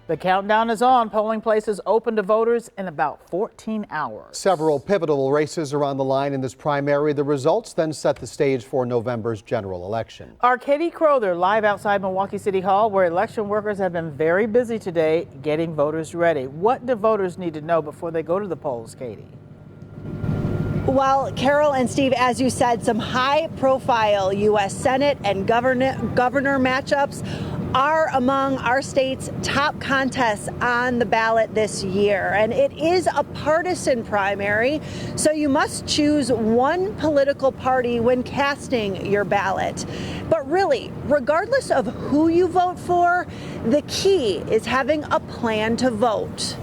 The countdown is on. Polling places open to voters in about 14 hours. Several pivotal races are on the line in this primary. The results then set the stage for November's general election. Our Katie Crowther live outside Milwaukee City Hall, where election workers have been very busy today getting voters ready. What do voters need to know before they go to the polls, Katie? Well, Carol and Steve, as you said, some high-profile U.S. Senate and governor matchups are among our state's top contests on the ballot this year. And it is a partisan primary, so you must choose one political party when casting your ballot. But really, regardless of who you vote for, the key is having a plan to vote.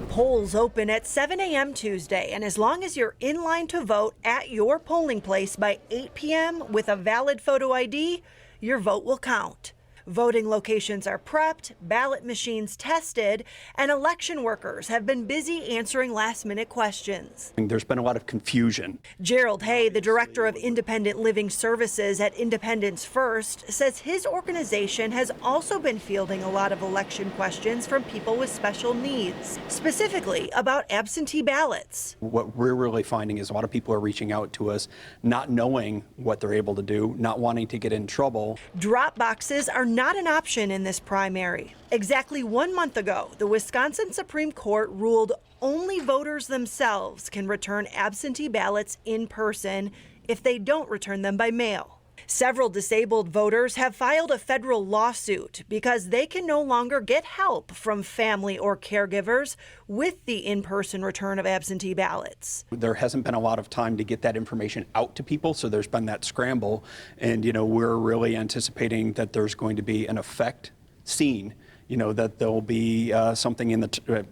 Polls open at 7 a.m. Tuesday, and as long as you're in line to vote at your polling place by 8 p.m. with a valid photo ID, your vote will count. Voting locations are prepped, ballot machines tested, and election workers have been busy answering last-minute questions. There's been a lot of confusion. Gerald Hay, the director of Independent Living Services at Independence First, says his organization has also been fielding a lot of election questions from people with special needs, specifically about absentee ballots. What we're really finding is a lot of people are reaching out to us, not knowing what they're able to do, not wanting to get in trouble. Drop boxes are not an option in this primary. Exactly 1 month ago, the Wisconsin Supreme Court ruled only voters themselves can return absentee ballots in person if they don't return them by mail. Several disabled voters have filed a federal lawsuit because they can no longer get help from family or caregivers with the in-person return of absentee ballots. There hasn't been a lot of time to get that information out to people, so there's been that scramble. And, we're really anticipating that there's going to be an effect seen, that there'll be something in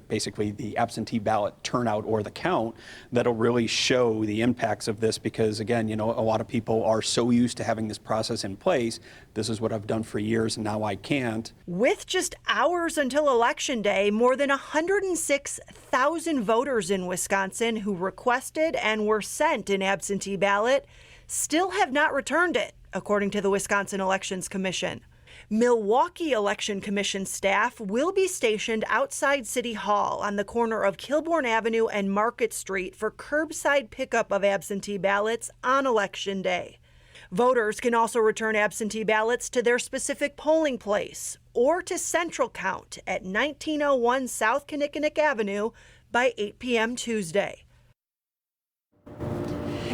basically the absentee ballot turnout or the count that'll really show the impacts of this, because again, a lot of people are so used to having this process in place. This is what I've done for years and now I can't. With just hours until Election Day, more than 106,000 voters in Wisconsin who requested and were sent an absentee ballot still have not returned it, according to the Wisconsin Elections Commission. Milwaukee Election Commission staff will be stationed outside City Hall on the corner of Kilbourne Avenue and Market Street for curbside pickup of absentee ballots on Election Day. Voters can also return absentee ballots to their specific polling place or to Central Count at 1901 South Kinnickinnick Avenue by 8 p.m. Tuesday.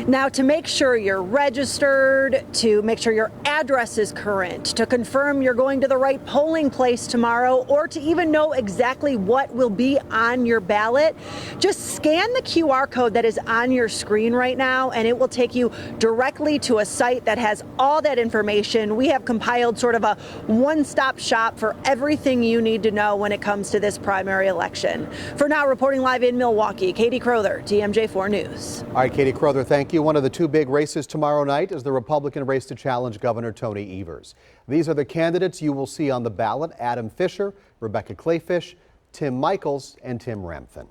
Now, to make sure you're registered, to make sure your address is current, to confirm you're going to the right polling place tomorrow, or to even know exactly what will be on your ballot, just scan the QR code that is on your screen right now, and it will take you directly to a site that has all that information. We have compiled sort of a one-stop shop for everything you need to know when it comes to this primary election. For now, reporting live in Milwaukee, Katie Crowther, TMJ4 News. All right, Katie Crowther, thank you. One of the two big races tomorrow night is the Republican race to challenge Governor Tony Evers. These are the candidates you will see on the ballot: Adam Fisher, Rebecca Kleefisch, Tim Michels, and Tim Ramthun.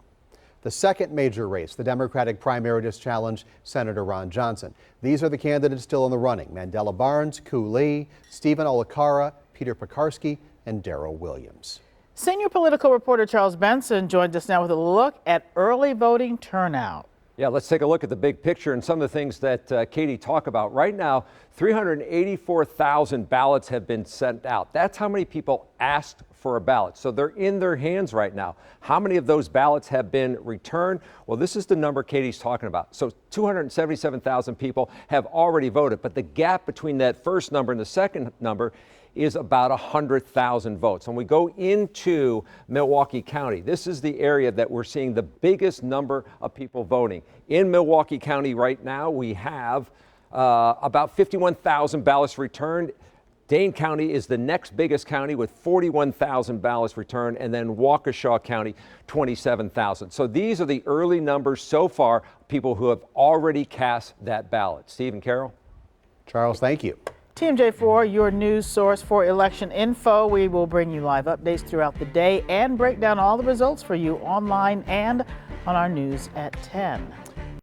The second major race, the Democratic primary to challenge Senator Ron Johnson. These are the candidates still in the running: Mandela Barnes, Koo Lee, Stephen Olikara, Peter Pekarsky, and Darrell Williams. Senior political reporter Charles Benson joins us now with a look at early voting turnout. Yeah, let's take a look at the big picture and some of the things that Katie talked about. Right now, 384,000 ballots have been sent out. That's how many people asked for a ballot. So they're in their hands right now. How many of those ballots have been returned? Well, this is the number Katie's talking about. So 277,000 people have already voted, but the gap between that first number and the second number is about 100,000 votes. When we go into Milwaukee County, this is the area that we're seeing the biggest number of people voting. In Milwaukee County right now, we have about 51,000 ballots returned. Dane County is the next biggest county with 41,000 ballots returned, and then Waukesha County, 27,000. So these are the early numbers so far, people who have already cast that ballot. Steve and Carol? Charles, thank you. TMJ4, your news source for election info. We will bring you live updates throughout the day and break down all the results for you online and on our news at 10.